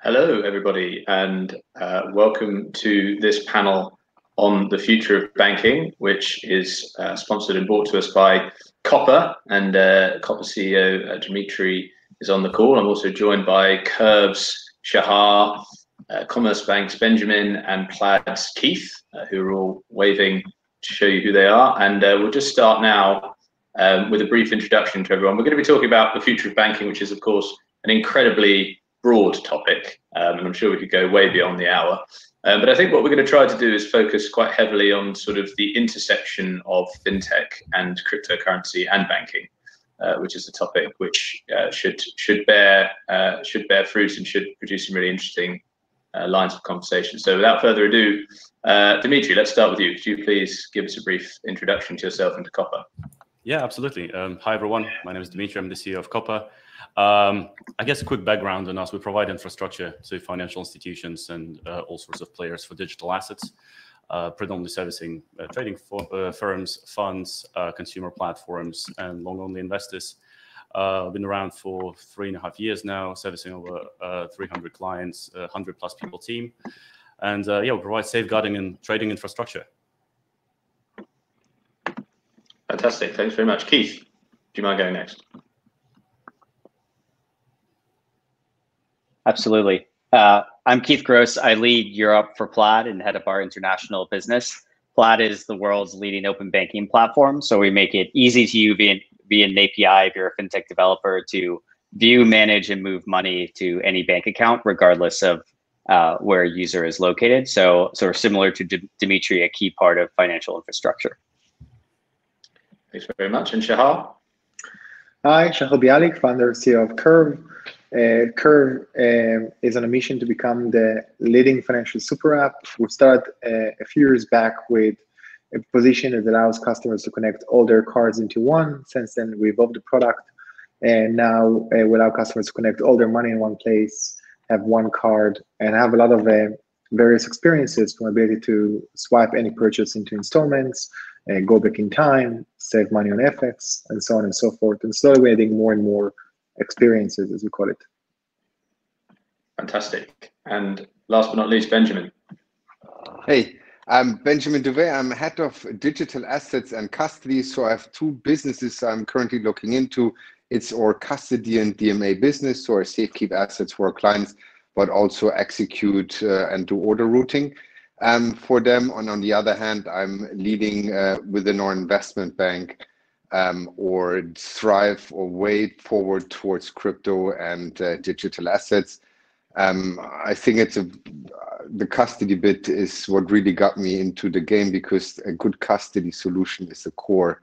Hello, everybody, and welcome to this panel on the future of banking, which is sponsored and brought to us by Copper, and Copper CEO Dmitry is on the call. I'm also joined by Curve's Shachar, Commerzbank's Benjamin, and Plaid's Keith, who are all waving to show you who they are. And we'll just start now with a brief introduction to everyone. We're going to be talking about the future of banking, which is, of course, an incredibly broad topic, and I'm sure we could go way beyond the hour. But I think what we're going to try to do is focus quite heavily on sort of the intersection of fintech and cryptocurrency and banking, which is the topic which should bear fruit and should produce some really interesting lines of conversation. So without further ado, Dmitry, let's start with you. Could you please give us a brief introduction to yourself and to Copper? Yeah, absolutely. Hi, everyone. My name is Dmitry. I'm the CEO of Copper. I guess a quick background on us. We provide infrastructure to financial institutions and all sorts of players for digital assets, predominantly servicing trading firms, funds, consumer platforms, and long-only investors. Been around for 3.5 years now, servicing over 300 clients, 100+ people team. And yeah, we provide safeguarding and trading infrastructure. Fantastic. Thanks very much. Keith, do you mind going next? Absolutely. I'm Keith Grose. I lead Europe for Plaid and head up our international business. Plaid is the world's leading open banking platform. So we make it easy to use via an API if you're a fintech developer to view, manage, and move money to any bank account, regardless of where a user is located. So we're similar to Dmitry, a key part of financial infrastructure. Thanks very much. And Shachar? Hi, Shachar Bialick, founder and CEO of Curve. Curve is on a mission to become the leading financial super app. We started a few years back with a position that allows customers to connect all their cards into one. Since then, we evolved the product, and now we allow customers to connect all their money in one place, have one card, and have a lot of various experiences, from ability to swipe any purchase into installments, go back in time, save money on FX, and so on and so forth. And slowly we're adding more and more experiences, as we call it. Fantastic. And last but not least, Benjamin. Hey, I'm Benjamin Duve. I'm head of digital assets and custody. So I have two businesses I'm currently looking into. It's our custody and DMA business, so I safekeep assets for our clients, but also execute and do order routing for them. And on the other hand, I'm leading within our investment bank or strive or way forward towards crypto and digital assets. I think the custody bit is what really got me into the game, because a good custody solution is the core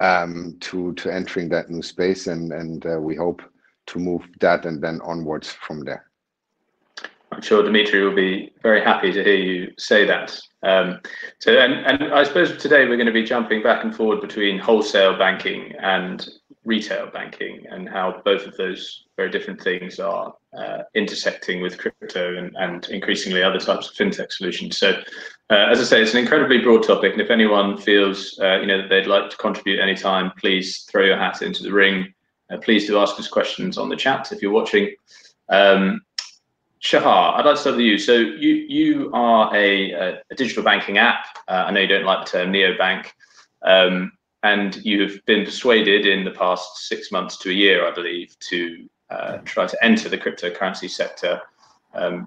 to entering that new space, and we hope to move that and then onwards from there. I'm sure Dmitry will be very happy to hear you say that. And I suppose today we're going to be jumping back and forward between wholesale banking and retail banking, and how both of those very different things are intersecting with crypto and increasingly other types of fintech solutions. So, as I say, it's an incredibly broad topic, and if anyone feels that they'd like to contribute anytime, please throw your hat into the ring. Please do ask us questions on the chat if you're watching. Shachar, I'd like to start with you. So you are a digital banking app. I know you don't like the term neobank, and you have been persuaded in the past 6 months to a year, I believe, to try to enter the cryptocurrency sector,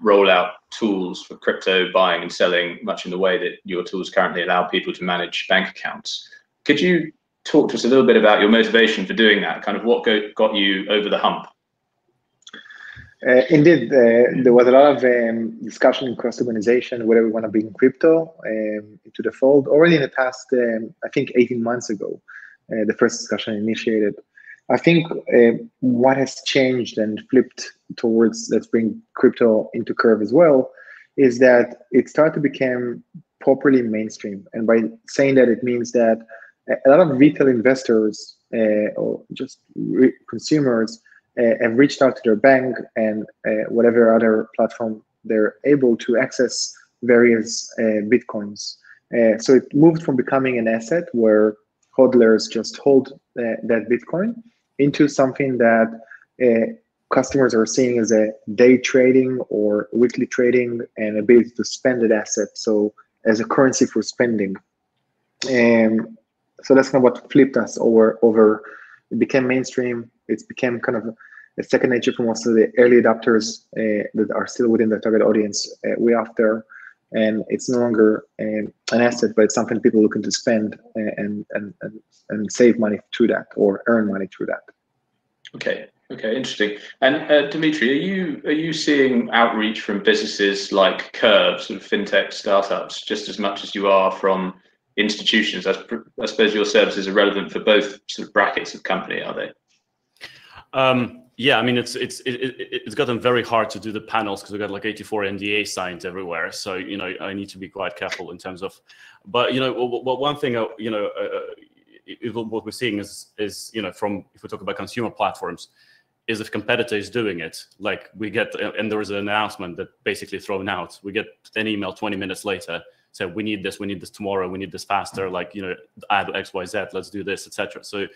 roll out tools for crypto buying and selling, much in the way that your tools currently allow people to manage bank accounts. Could you talk to us a little bit about your motivation for doing that? Kind of what got you over the hump? Indeed, there was a lot of discussion in cross-organization whether we want to bring crypto into the fold. Already in the past, I think 18 months ago, the first discussion initiated. I think what has changed and flipped towards let's bring crypto into Curve as well is that it started to become properly mainstream. And by saying that, it means that a lot of retail investors or just consumers have reached out to their bank and whatever other platform they're able to access various Bitcoins. So it moved from becoming an asset where hodlers just hold that Bitcoin into something that customers are seeing as a day trading or weekly trading and ability to spend that asset. So as a currency for spending. And so that's kind of what flipped us over. It became mainstream. It's became kind of a second nature for most of the early adopters that are still within the target audience way after. And it's no longer an asset, but it's something people looking to spend and save money through that or earn money through that. Okay, interesting. And Dmitry, are you seeing outreach from businesses like Curve, sort of fintech startups, just as much as you are from institutions? I suppose your services are relevant for both sort of brackets of company, are they? Yeah, I mean, it's gotten very hard to do the panels because we've got like 84 NDA signed everywhere. So, you know, I need to be quite careful in terms of, but, you know, one thing, you know, what we're seeing is, you know, from, if we talk about consumer platforms, is if competitor is doing it, like we get, and there is an announcement that basically thrown out, we get an email 20 minutes later, say, we need this tomorrow, we need this faster, like, you know, add XYZ, let's do this, etc. So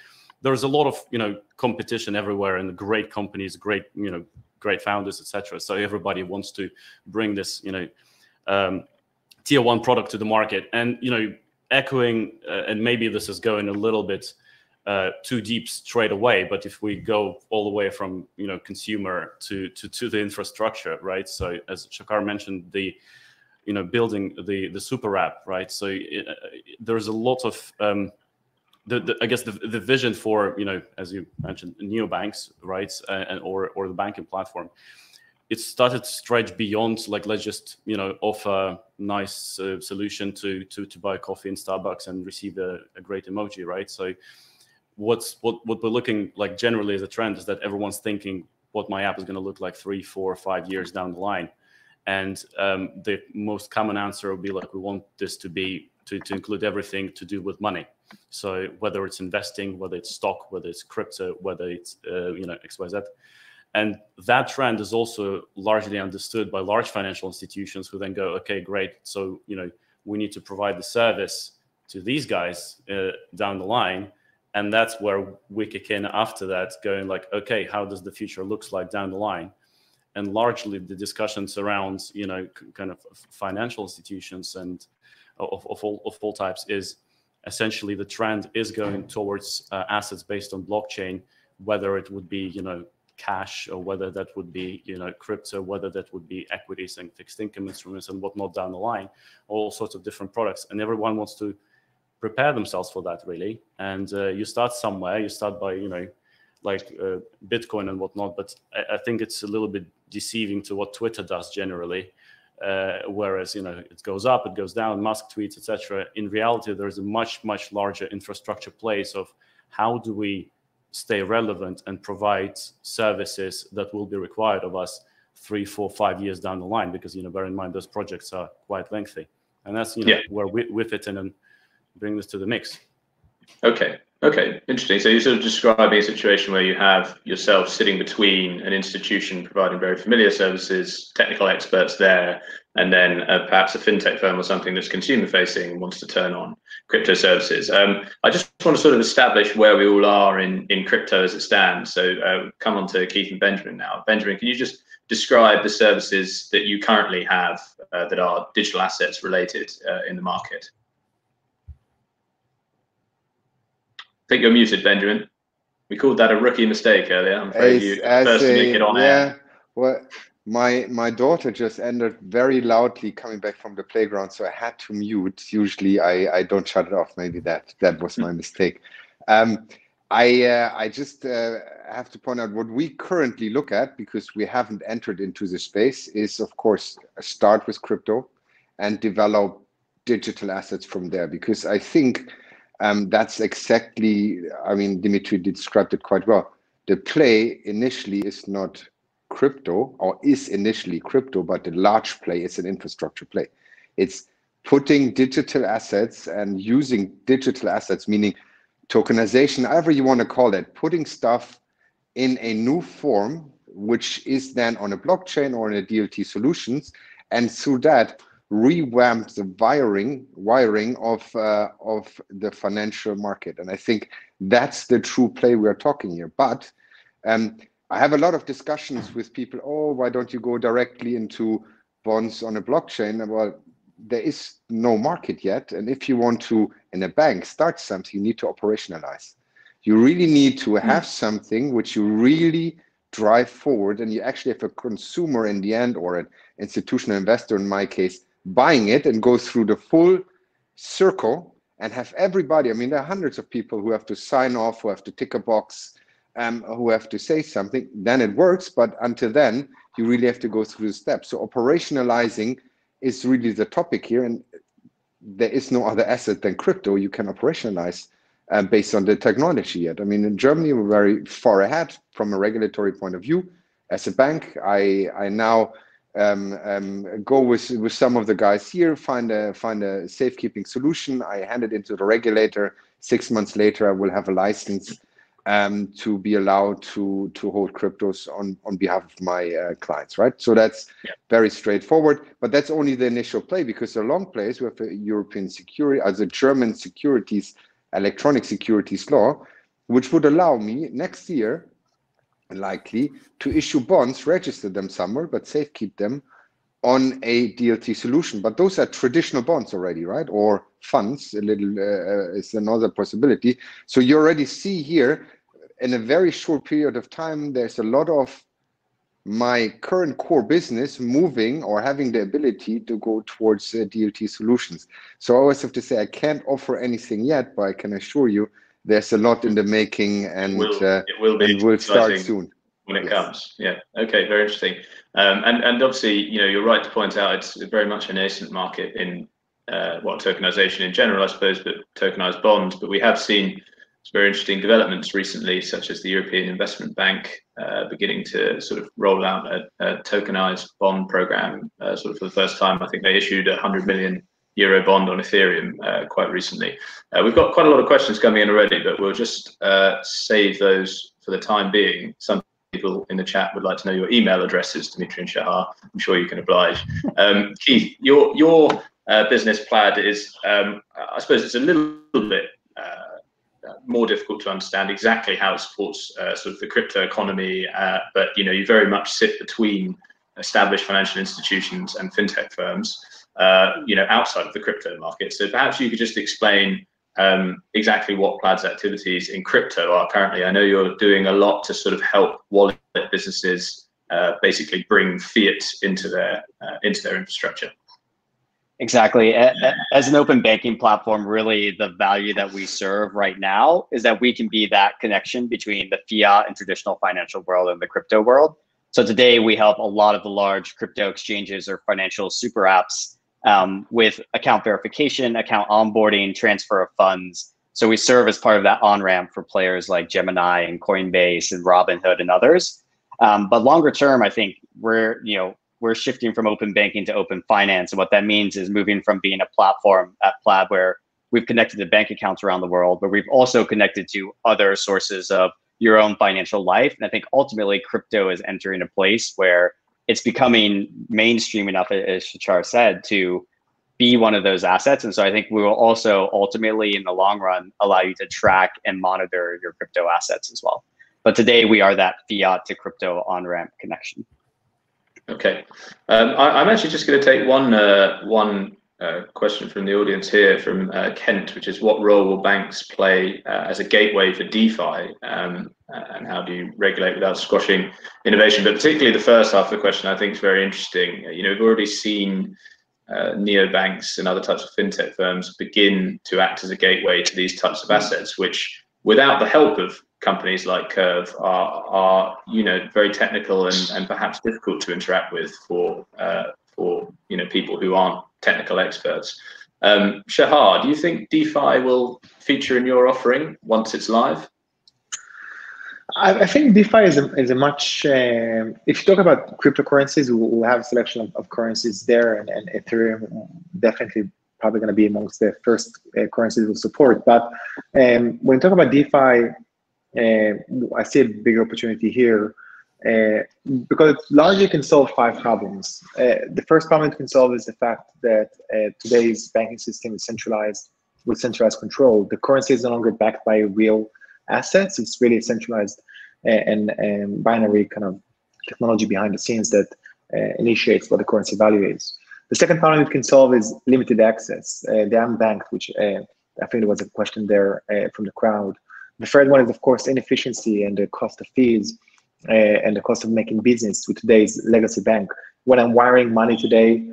there's a lot of, you know, competition everywhere and great companies, great, you know, great founders, etc. So everybody wants to bring this, you know, tier one product to the market. And, you know, echoing, and maybe this is going a little bit too deep straight away, but if we go all the way from, you know, consumer to the infrastructure, right? So as Shachar mentioned, the, you know, building the super app, right? So there's a lot of I guess the vision for, you know, as you mentioned, neobanks, right, and or the banking platform, it started to stretch beyond, like, let's just, you know, offer nice solution to buy coffee in Starbucks and receive a great emoji, right? So what we're looking like generally as a trend is that everyone's thinking what my app is going to look like 3, 4, 5 years down the line, and the most common answer will be like, we want this to be to include everything to do with money. So whether it's investing, whether it's stock, whether it's crypto, whether it's you know, XYZ. And that trend is also largely understood by large financial institutions who then go, okay, great. So, you know, we need to provide the service to these guys down the line. And that's where we kick in after that, going like, okay, how does the future looks like down the line? And largely the discussions around, you know, kind of financial institutions and of all types is essentially the trend is going towards assets based on blockchain, whether it would be, you know, cash, or whether that would be, you know, crypto, whether that would be equities and fixed income instruments and whatnot down the line, all sorts of different products. And everyone wants to prepare themselves for that, really. And you start somewhere, you start by, you know, like Bitcoin and whatnot, but I think it's a little bit deceiving to what Twitter does generally. Whereas, you know, it goes up, it goes down, Musk tweets, etc. In reality, there's a much larger infrastructure place of how do we stay relevant and provide services that will be required of us 3, 4, 5 years down the line, because, you know, bear in mind those projects are quite lengthy, and that's, you know, where we fit in and bring this to the mix. Okay, interesting. So you're sort of describing a situation where you have yourself sitting between an institution providing very familiar services, technical experts there, and then perhaps a fintech firm or something that's consumer facing and wants to turn on crypto services. I just want to sort of establish where we all are in crypto as it stands. So come on to Keith and Benjamin now. Benjamin, can you just describe the services that you currently have that are digital assets related in the market? I think you're muted, Benjamin. We called that a rookie mistake earlier. I'm afraid you first to make it on air. Well, my daughter just entered very loudly coming back from the playground, so I had to mute. Usually I don't shut it off. Maybe that was my mistake. I just have to point out what we currently look at, because we haven't entered into the space, is of course start with crypto and develop digital assets from there, because I think that's exactly, I mean, Dmitry described it quite well. The play initially is not crypto, or is initially crypto, but the large play is an infrastructure play. It's putting digital assets and using digital assets, meaning tokenization, however you want to call it, putting stuff in a new form, which is then on a blockchain or in a DLT solutions, and through that revamp the wiring of the financial market. And I think that's the true play we are talking here. But I have a lot of discussions with people. Oh, why don't you go directly into bonds on a blockchain? Well, there is no market yet. And if you want to, in a bank, start something, you need to operationalize. You really need to have something which you really drive forward, and you actually have a consumer in the end, or an institutional investor in my case, buying it and go through the full circle and have everybody. I mean, there are hundreds of people who have to sign off, who have to tick a box, who have to say something. Then it works, but until then, you really have to go through the steps. So operationalizing is really the topic here, and there is no other asset than crypto you can operationalize based on the technology yet. I mean, in Germany, we're very far ahead from a regulatory point of view. As a bank, I now go with some of the guys here, find a safekeeping solution. I hand it into the regulator. 6 months later, I will have a license to be allowed to hold cryptos on behalf of my clients, right? So that's very straightforward, but that's only the initial play, because the long plays, we have a European security, as a German electronic securities law, which would allow me next year, likely, to issue bonds, register them somewhere, but safekeep them on a DLT solution. But those are traditional bonds already, right? Or funds, a little is another possibility. So you already see here, in a very short period of time, there's a lot of my current core business moving or having the ability to go towards DLT solutions. So I always have to say, I can't offer anything yet, but I can assure you there's a lot in the making, and we'll start soon when it comes. Yeah. Okay. Very interesting. And obviously, you're right to point out it's very much a nascent market in tokenization in general, I suppose, but tokenized bonds. But we have seen some very interesting developments recently, such as the European Investment Bank beginning to sort of roll out a tokenized bond program sort of for the first time. I think they issued a €100 million bond on Ethereum quite recently. We've got quite a lot of questions coming in already, but we'll just save those for the time being. Some people in the chat would like to know your email addresses, Dmitry and Shachar. I'm sure you can oblige. Keith, your business Plaid is, I suppose it's a little bit more difficult to understand exactly how it supports sort of the crypto economy, but you very much sit between established financial institutions and fintech firms, outside of the crypto market. So perhaps you could just explain exactly what Plaid's activities in crypto are currently. I know you're doing a lot to sort of help wallet businesses basically bring fiat into their infrastructure. Exactly. As an open banking platform, really the value that we serve right now is that we can be that connection between the fiat and traditional financial world and the crypto world. So today we help a lot of the large crypto exchanges or financial super apps with account verification, account onboarding, transfer of funds. So we serve as part of that on-ramp for players like Gemini and Coinbase and Robinhood and others. But longer term, I think we're shifting from open banking to open finance. And what that means is moving from being a platform at Plaid where we've connected to bank accounts around the world, but we've also connected to other sources of your own financial life. And I think ultimately crypto is entering a place where it's becoming mainstream enough, as Shachar said, to be one of those assets. And so I think we will also ultimately in the long run allow you to track and monitor your crypto assets as well. But today we are that fiat to crypto on-ramp connection. Okay, I'm actually just going to take one question from the audience here from Kent, which is what role will banks play as a gateway for DeFi, and how do you regulate without squashing innovation? But particularly the first half of the question, I think is very interesting. We've already seen neobanks and other types of fintech firms begin to act as a gateway to these types of assets, which without the help of companies like Curve are very technical and perhaps difficult to interact with for people who aren't technical experts. Shachar, do you think DeFi will feature in your offering once it's live? I think DeFi is a much, if you talk about cryptocurrencies, we'll have a selection of currencies there, and Ethereum definitely probably going to be amongst the first currencies we'll support. But when you talk about DeFi, I see a bigger opportunity here because it largely can solve 5 problems. The first problem it can solve is the fact that today's banking system is centralized with centralized control. The currency is no longer backed by real assets. It's really a centralized and binary kind of technology behind the scenes that initiates what the currency value is. The second problem it can solve is limited access, the unbanked, which I think there was a question there from the crowd. The third one is, of course, inefficiency and the cost of fees and the cost of making business with today's legacy bank. When I'm wiring money today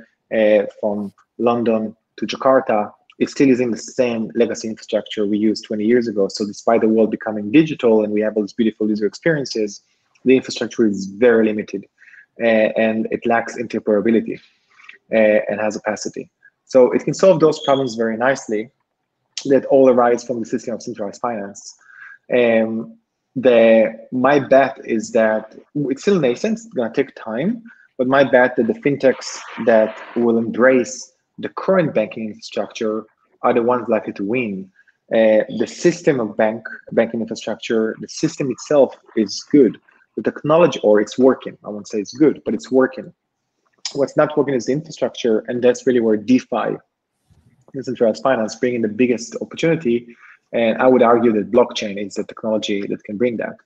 from London to Jakarta, it's still using the same legacy infrastructure we used 20 years ago. So despite the world becoming digital and we have all these beautiful user experiences, the infrastructure is very limited and it lacks interoperability and has opacity. So it can solve those problems very nicely that all arise from the system of centralized finance. My bet is that it's still nascent, it's gonna take time, but my bet that the fintechs that will embrace the current banking infrastructure are the ones likely to win. The system of banking infrastructure, the system itself is good. The technology, or it's working, I won't say it's good, but it's working. What's not working is the infrastructure, and that's really where DeFi, decentralized finance, bringing the biggest opportunity. And I would argue that blockchain is the technology that can bring that.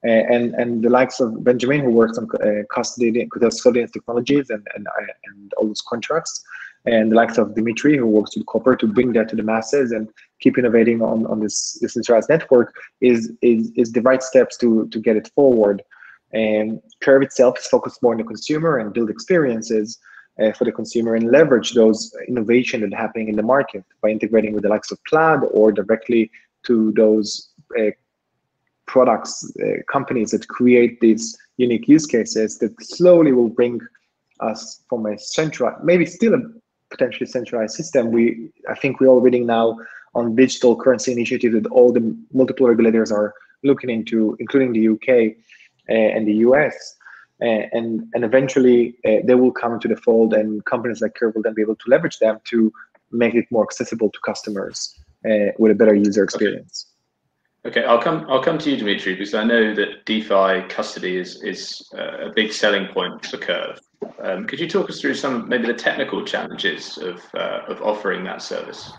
And the likes of Benjamin, who works on custodian technologies and all those contracts, and the likes of Dmitry, who works with Copper to bring that to the masses and keep innovating on this decentralized network, is the right steps to get it forward. And Curve itself is focused more on the consumer and build experiences for the consumer and leverage those innovation that are happening in the market by integrating with the likes of Plaid or directly to those products, companies that create these unique use cases that slowly will bring us from a centralized, maybe still a potentially centralized system. I think we're all reading now on digital currency initiatives that all the multiple regulators are looking into, including the UK and the US. And eventually they will come into the fold, and companies like Curve will then be able to leverage them to make it more accessible to customers with a better user experience. Okay, I'll come to you, Dmitry, because I know that DeFi custody is a big selling point for Curve. Could you talk us through some, maybe the technical challenges of offering that service?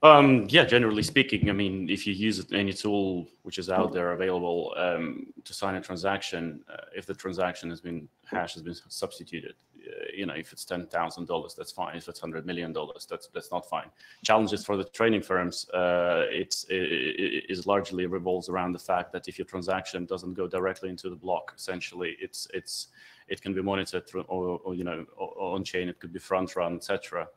Yeah, generally speaking, I mean, if you use any tool which is out there available to sign a transaction, if the transaction hash has been substituted, if it's $10,000, that's fine. If it's $100 million, that's not fine. Challenges for the trading firms, it largely revolves around the fact that if your transaction doesn't go directly into the block, essentially, it can be monitored through, or on chain. It could be front run, etc.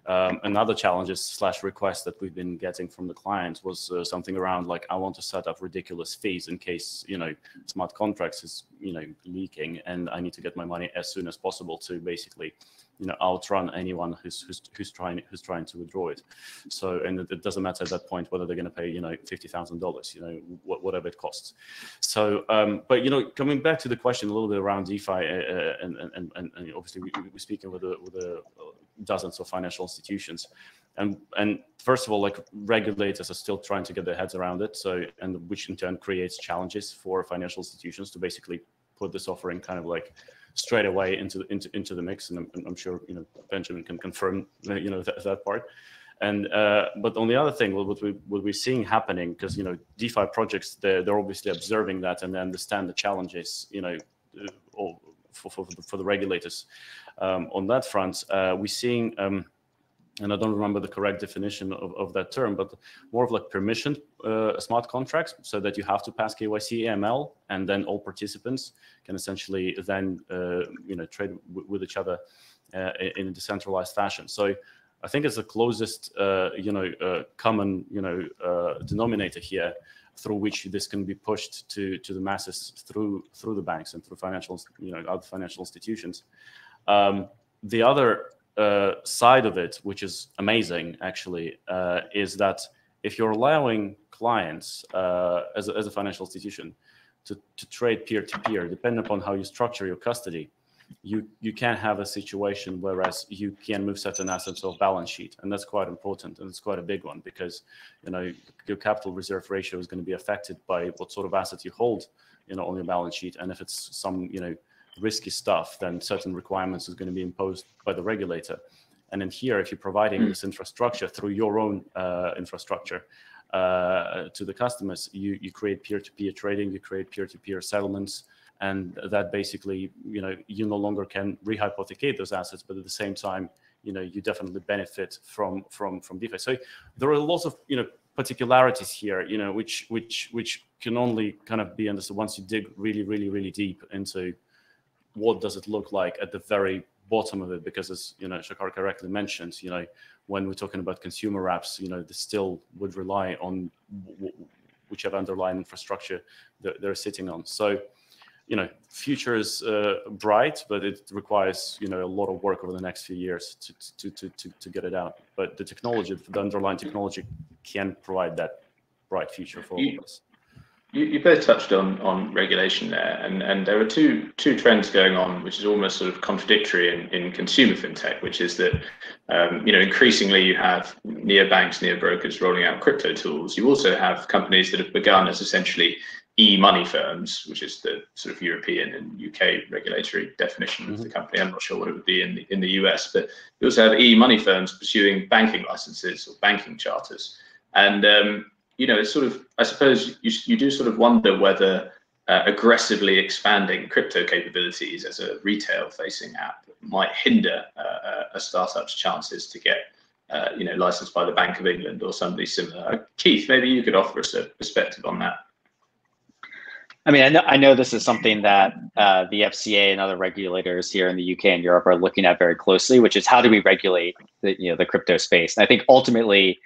Another challenges / requests that we've been getting from the clients was something around like, I want to set up ridiculous fees in case smart contracts is leaking, and I need to get my money as soon as possible to basically outrun anyone who's trying to withdraw it. So, and it doesn't matter at that point whether they're going to pay $50,000, whatever it costs. So, but coming back to the question a little bit around DeFi, and obviously we're speaking with dozens of financial institutions, and first of all, like, regulators are still trying to get their heads around it. So, and which in turn creates challenges for financial institutions to basically put this offering kind of like straight away into the mix. And I'm sure Benjamin can confirm that part. And but on the other thing, what we're seeing happening, because DeFi projects, they're obviously observing that and they understand the challenges for the regulators. On that front, we're seeing, and I don't remember the correct definition of that term, but more of like permissioned smart contracts, so that you have to pass KYC, AML, and then all participants can essentially then trade with each other in a decentralized fashion. So I think it's the closest common denominator here through which this can be pushed to the masses through the banks and through other financial institutions. The other side of it, which is amazing actually, is that if you're allowing clients as a financial institution to trade peer-to-peer, depending upon how you structure your custody, you can have a situation whereas you can move certain assets off balance sheet, and that's quite important, and it's quite a big one, because your capital reserve ratio is going to be affected by what sort of assets you hold on your balance sheet. And if it's some risky stuff, then certain requirements is going to be imposed by the regulator. And in here, if you're providing this infrastructure through your own infrastructure, to the customers, you create peer-to-peer trading, you create peer-to-peer settlements, and that basically, you no longer can rehypothecate those assets, but at the same time, you definitely benefit from DeFi. So there are lots of particularities here, which can only kind of be understood once you dig really deep into what does it look like at the very bottom of it. Because as Shachar correctly mentioned, when we're talking about consumer apps, they still would rely on whichever underlying infrastructure they're sitting on. So future is bright, but it requires a lot of work over the next few years to get it out. But the technology, the underlying technology, can provide that bright future for all of us. You both touched on regulation there, and there are two trends going on, which is almost sort of contradictory in consumer fintech, which is that increasingly you have neobanks, neobrokers rolling out crypto tools. You also have companies that have begun as essentially e-money firms, which is the sort of European and UK regulatory definition of the company. I'm not sure what it would be in the US, but you also have e-money firms pursuing banking licenses or banking charters. And it's sort of, I suppose you do sort of wonder whether aggressively expanding crypto capabilities as a retail-facing app might hinder a startup's chances to get licensed by the Bank of England or somebody similar. Keith, maybe you could offer us a perspective on that. I mean, I know this is something that the FCA and other regulators here in the UK and Europe are looking at very closely, which is how do we regulate the crypto space? And I think ultimately,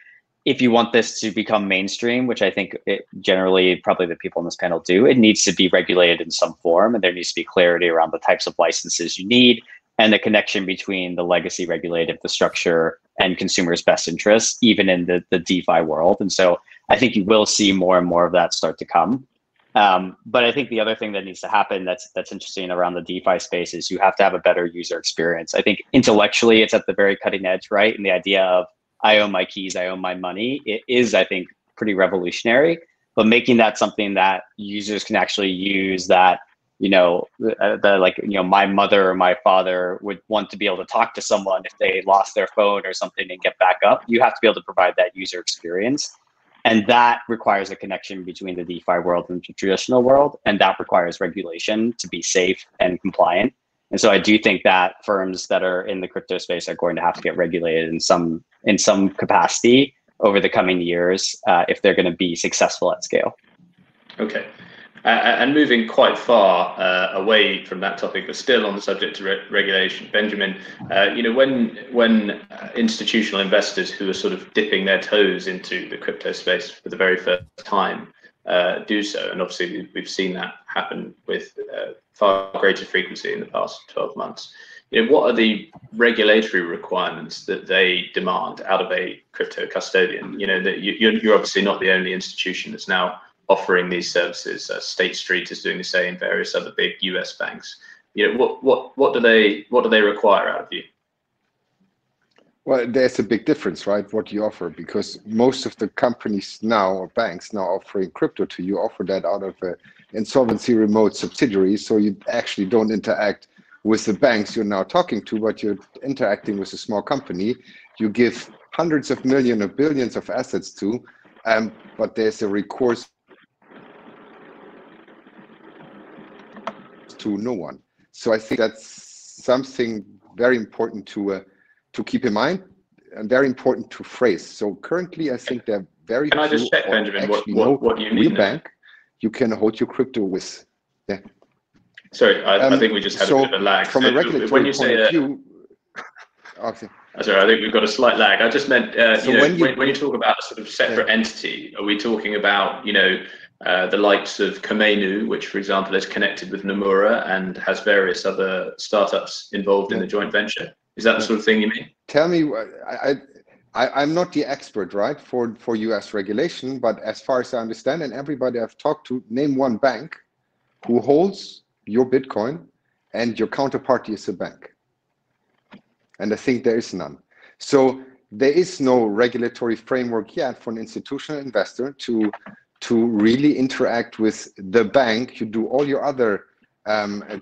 if you want this to become mainstream, which I think generally probably the people on this panel do, it needs to be regulated in some form, and there needs to be clarity around the types of licenses you need and the connection between the legacy regulated infrastructure and consumers' best interests, even in the DeFi world. And so I think you will see more and more of that start to come. But I think the other thing that needs to happen that's interesting around the DeFi space is you have to have a better user experience. I think intellectually it's at the very cutting edge, right? And the idea of I own my keys, I own my money, it is, I think, pretty revolutionary. But making that something that users can actually use, that my mother or my father would want to be able to talk to someone if they lost their phone or something and get back up. You have to be able to provide that user experience. And that requires a connection between the DeFi world and the traditional world. And that requires regulation to be safe and compliant. And so I do think that firms that are in the crypto space are going to have to get regulated in some capacity over the coming years if they're going to be successful at scale. Okay. And moving quite far away from that topic, but still on the subject of regulation, Benjamin, when institutional investors who are sort of dipping their toes into the crypto space for the very first time do so, and obviously we've seen that happen with far greater frequency in the past 12 months. What are the regulatory requirements that they demand out of a crypto custodian? That you're obviously not the only institution that's now offering these services. State Street is doing the same, various other big US banks. What do they require out of you? Well, there's a big difference, right? What you offer, because most of the companies now, or banks now, offering crypto to you, offer that out of an insolvency remote subsidiary. So you actually don't interact with the banks you're now talking to, but you're interacting with a small company. You give hundreds of millions or billions of assets to, but there's a recourse to no one. So I think that's something very important to keep in mind and very important to phrase. So currently, I think there are very Can I just check, Benjamin, what you mean? Bank you can hold your crypto with. Yeah. Sorry, I think we just had a bit of a lag. From a regulatory point of view, okay. Sorry, I think we've got a slight lag. I just meant, when you talk about a sort of separate entity, are we talking about, the likes of Komeinu, which, for example, is connected with Nomura and has various other startups involved in the joint venture? Is that the sort of thing you mean? Tell me, I'm not the expert, right, for US regulation, but as far as I understand, and everybody I've talked to, name one bank who holds your Bitcoin and your counterparty is a bank. And I think there is none. So there is no regulatory framework yet for an institutional investor to really interact with the bank you do all your other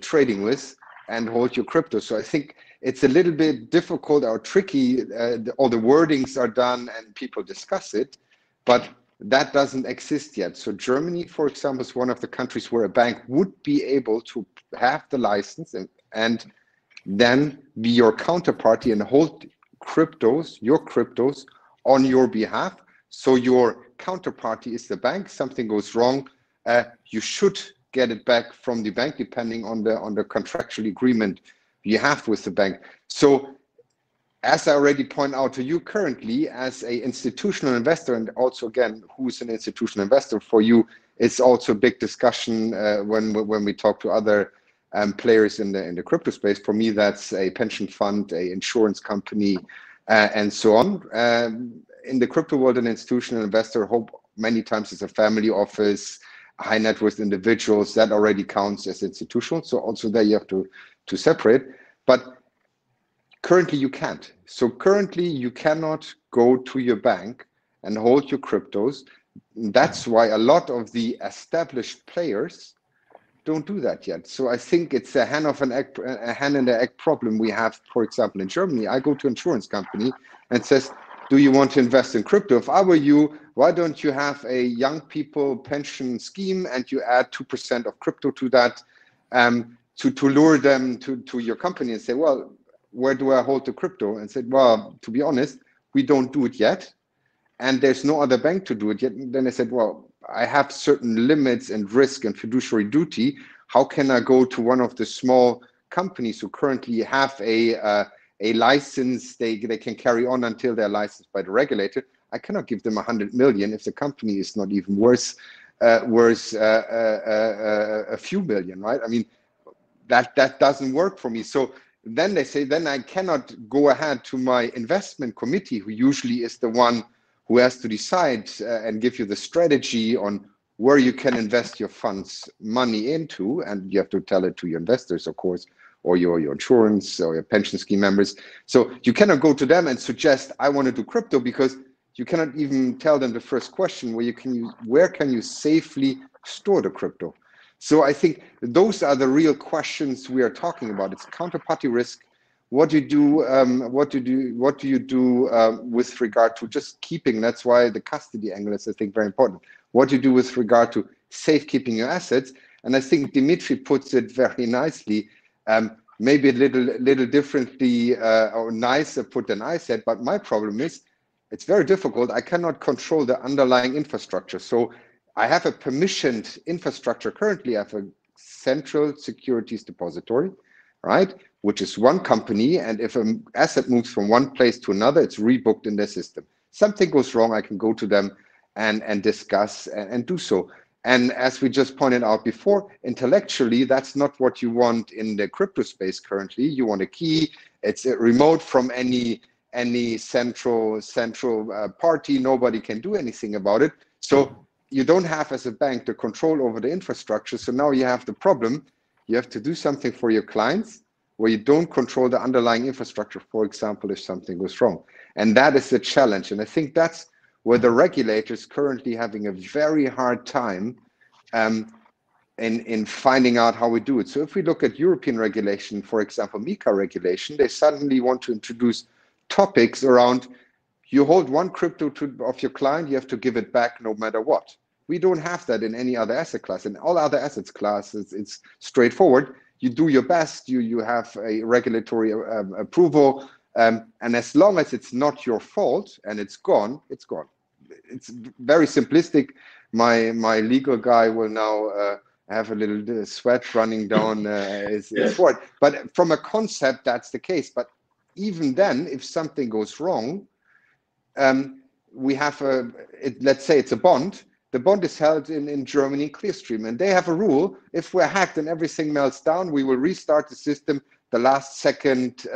trading with and hold your crypto. So I think it's a little bit difficult or tricky. All the wordings are done and people discuss it, but that doesn't exist yet. So Germany, for example, is one of the countries where a bank would be able to have the license and then be your counterparty and hold cryptos, your cryptos, on your behalf. So your counterparty is the bank. Something goes wrong, you should get it back from the bank, depending on the contractual agreement you have with the bank. So as I already point out to you, currently as an institutional investor, and also again, who's an institutional investor for you, it's also a big discussion when we talk to other players in the crypto space. For me, that's a pension fund, a insurance company, and so on. In the crypto world, an institutional investor many times is a family office, high net worth individuals. That already counts as institutional. So also there you have to separate. But currently you can't. So currently you cannot go to your bank and hold your cryptos. That's why a lot of the established players don't do that yet. So I think it's a hand in the egg problem we have. For example, in Germany, I go to an insurance company and says, do you want to invest in crypto? If I were you, why don't you have a young people pension scheme and you add 2% of crypto to that to lure them to your company and say, well, where do I hold the crypto? And said, well, to be honest, we don't do it yet. And there's no other bank to do it yet. And then I said, well, I have certain limits and risk and fiduciary duty. How can I go to one of the small companies who currently have a license they can carry on until they're licensed by the regulator? I cannot give them 100 million if the company is not even worth a few million, right? I mean, that doesn't work for me. So then they say, then I cannot go ahead to my investment committee, who usually is the one who has to decide and give you the strategy on where you can invest your funds money into, and you have to tell it to your investors, of course, or your insurance or your pension scheme members. So you cannot go to them and suggest, I want to do crypto, because you cannot even tell them the first question, where can you safely store the crypto? So I think those are the real questions we are talking about. It's counterparty risk. What do you do with regard to just keeping? That's why the custody angle is, I think, very important. What do you do with regard to safekeeping your assets? And I think Dmitry puts it very nicely, maybe a little differently or nicer put than I said. But my problem is, it's very difficult. I cannot control the underlying infrastructure. So I have a permissioned infrastructure currently. I have a central securities depository, right, which is one company. And if an asset moves from one place to another, it's rebooked in their system. Something goes wrong, I can go to them and discuss and do so. And as we just pointed out before, intellectually, that's not what you want in the crypto space currently. You want a key. It's remote from any central party. Nobody can do anything about it. So you don't have, as a bank, the control over the infrastructure. So now you have the problem. You have to do something for your clients where you don't control the underlying infrastructure, for example, if something goes wrong. And that is the challenge. And I think that's where the regulators currently having a very hard time in finding out how we do it. So if we look at European regulation, for example, MiCA regulation, they suddenly want to introduce topics around, you hold one crypto of your client, you have to give it back no matter what. We don't have that in any other asset class. In all other assets classes, it's straightforward. You do your best, you have a regulatory approval, and as long as it's not your fault and it's gone, it's gone. It's very simplistic. My legal guy will now have a little sweat running down his forehead. But from a concept, that's the case. But even then, if something goes wrong, we have let's say it's a bond. The bond is held in Germany, Clearstream, and they have a rule: if we're hacked and everything melts down, we will restart the system the last second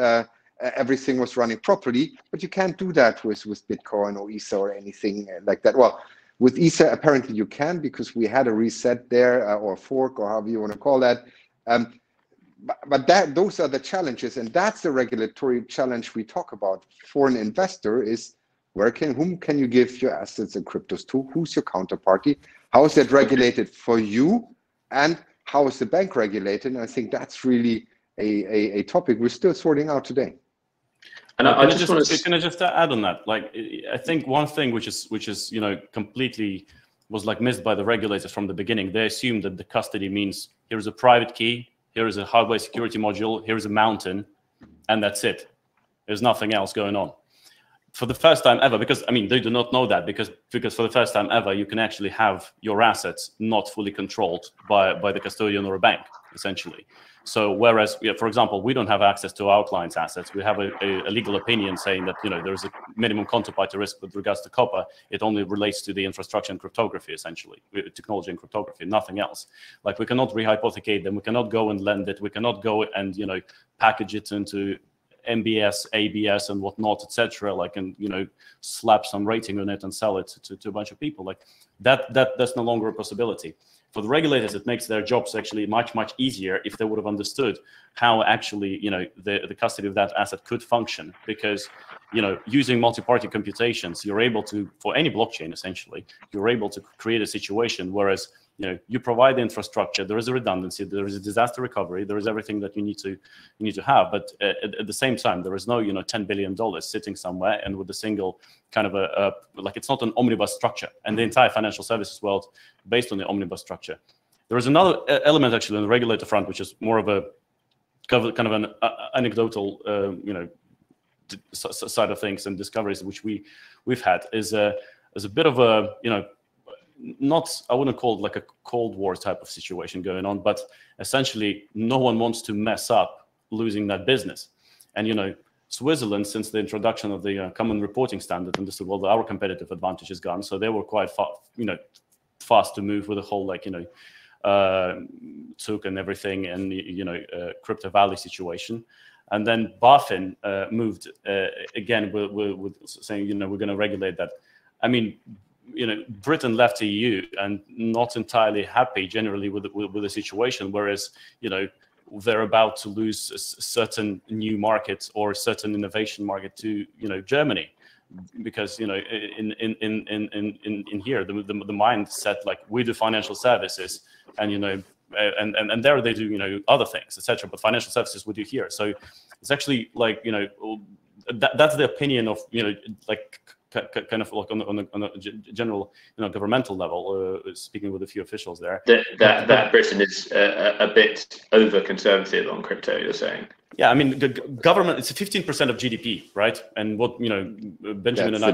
everything was running properly. But you can't do that with Bitcoin or Ether or anything like that. Well, with Ether, apparently you can, because we had a reset there, or fork, or however you want to call that. But those are the challenges, and that's the regulatory challenge we talk about for an investor: is whom can you give your assets and cryptos to? Who's your counterparty? How is that regulated for you? And how is the bank regulated? And I think that's really a topic we're still sorting out today. And I just want to. Can I just add on that? Like, I think one thing which is completely was like missed by the regulators from the beginning. They assumed that the custody means here is a private key, here is a hardware security module, here is a mountain, and that's it. There's nothing else going on. For the first time ever, because I mean they do not know that, because for the first time ever you can actually have your assets not fully controlled by the custodian or a bank, essentially. So whereas, for example, we don't have access to our clients' assets, we have a legal opinion saying that there is a minimum counterparty risk with regards to copper. It only relates to the infrastructure and cryptography, essentially, technology and cryptography, nothing else. Like, we cannot rehypothecate them, we cannot go and lend it, we cannot go and package it into MBS, ABS, and whatnot, etc. Like, and slap some rating on it and sell it to a bunch of people. Like that's no longer a possibility. For the regulators, it makes their jobs actually much easier if they would have understood how actually the custody of that asset could function. Because using multi-party computations, you're able to, for any blockchain essentially, you're able to create a situation whereas you provide the infrastructure, there is a redundancy, there is a disaster recovery, there is everything that you need to have, but at the same time there is no $10 billion sitting somewhere and with a single kind of like, it's not an omnibus structure, and the entire financial services world based on the omnibus structure. There is another element actually on the regulator front, which is more of a kind of an anecdotal side of things and discoveries which we've had is a bit of a I wouldn't call it like a Cold War type of situation going on, but essentially no one wants to mess up losing that business. And Switzerland, since the introduction of the common reporting standard, understood, well, our competitive advantage is gone, so they were quite fast to move with the whole Tuk and everything, and Crypto Valley situation. And then BaFin moved again with saying we're going to regulate that. I mean, Britain left the EU and not entirely happy generally with the situation, whereas they're about to lose a certain new market or a certain innovation market to Germany, because in here the mindset, like, we do financial services and and there they do other things, etc. But financial services we do here, so it's actually like that's the opinion of like kind of like on a general governmental level, speaking with a few officials there. That Britain is a bit over conservative on crypto, you're saying? Yeah, I mean, the government, it's 15% of GDP, right? And what Benjamin and I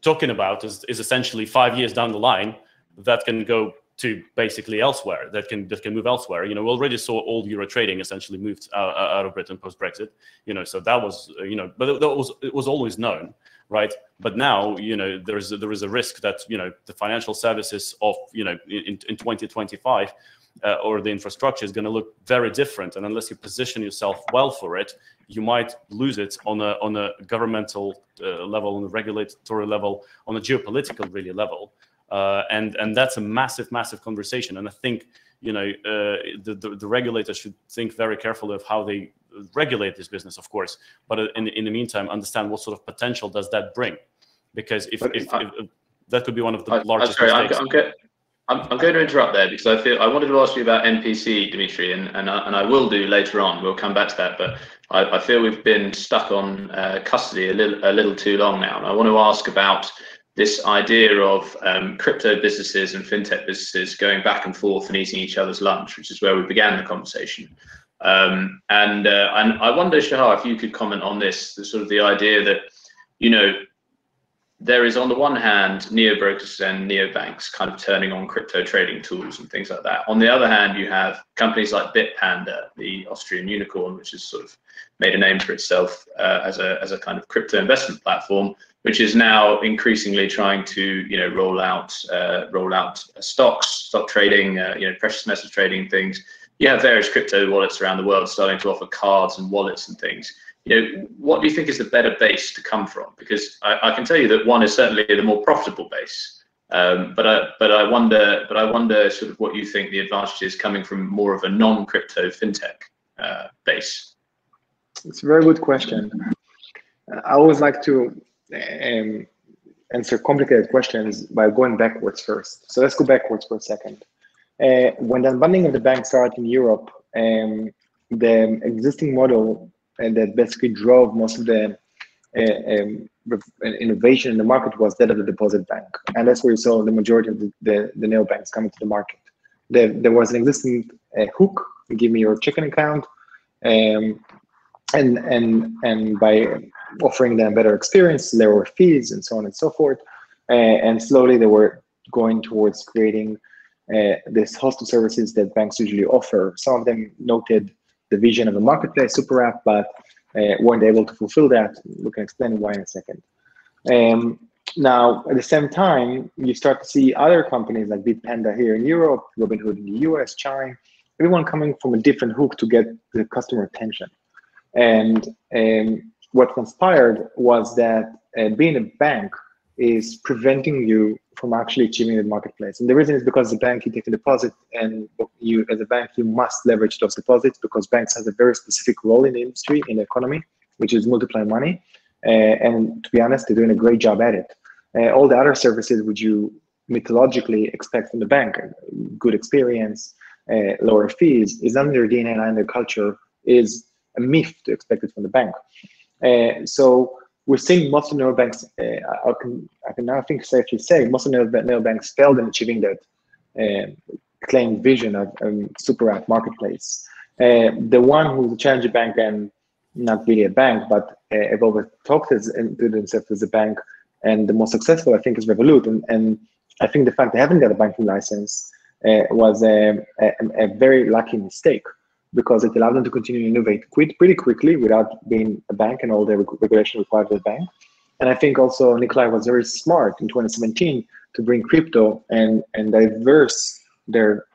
talking about is essentially 5 years down the line that can go to basically elsewhere, that can move elsewhere. We already saw all Euro trading essentially moved out of Britain post Brexit. So that was but it was always known, right? But now there is a risk that the financial services of in 2025 or the infrastructure is going to look very different, and unless you position yourself well for it, you might lose it on a governmental level, on a regulatory level, on a geopolitical really level. And that's a massive conversation. And I think the regulators should think very carefully of how they regulate this business, of course, but in the meantime understand what sort of potential does that bring, because if that could be one of the largest mistakes. I'm going to interrupt there because I wanted to ask you about MPC, Dmitry, and I will do later on. We'll come back to that, but I feel we've been stuck on custody a little too long now, and I want to ask about this idea of crypto businesses and fintech businesses going back and forth and eating each other's lunch, which is where we began the conversation. And I wonder, Shachar, if you could comment on this, the idea that, there is on the one hand neo-brokers and neobanks kind of turning on crypto trading tools and things like that. On the other hand, you have companies like Bitpanda, the Austrian unicorn, which has sort of made a name for itself as a kind of crypto investment platform, which is now increasingly trying to roll out stock trading, precious metal trading things. You have various crypto wallets around the world starting to offer cards and wallets and things. What do you think is the better base to come from? Because I can tell you that one is certainly the more profitable base, but I wonder sort of what you think the advantage is coming from more of a non-crypto fintech base. It's a very good question. I always like to answer complicated questions by going backwards first. So let's go backwards for a second. When the unbundling of the bank started in Europe, the existing model and that basically drove most of the innovation in the market was that of the deposit bank, and that's where you saw the majority of the neobanks coming to the market. There was an existing hook: give me your checking account, and by offering them better experience, lower fees, and so on and so forth. And slowly they were going towards creating this host of services that banks usually offer. Some of them noted the vision of a marketplace super app, but weren't able to fulfill that. We can explain why in a second. Now, at the same time, you start to see other companies like Bitpanda here in Europe, Robinhood in the US, Chime, everyone coming from a different hook to get the customer attention. And what conspired was that being a bank is preventing you from actually achieving the marketplace. And the reason is because the bank, you take a deposit, and you, as a bank, you must leverage those deposits because banks has a very specific role in the industry, in the economy, which is multiply money. And to be honest, they're doing a great job at it. All the other services which you mythologically expect from the bank, good experience, lower fees, is under their DNA and under their culture, is a myth to expect it from the bank. So we're seeing most of the neobanks, I can now think safely say, most of the neobanks failed in achieving that claimed vision of super app marketplace. The one who's a challenger bank and not really a bank, but have over talked to themselves as a bank, and the most successful, I think, is Revolut. And I think the fact they haven't got a banking license was a very lucky mistake, because it allowed them to continue to innovate pretty quickly without being a bank and all the regulation required of the bank. And I think also Nikolai was very smart in 2017 to bring crypto and diverse their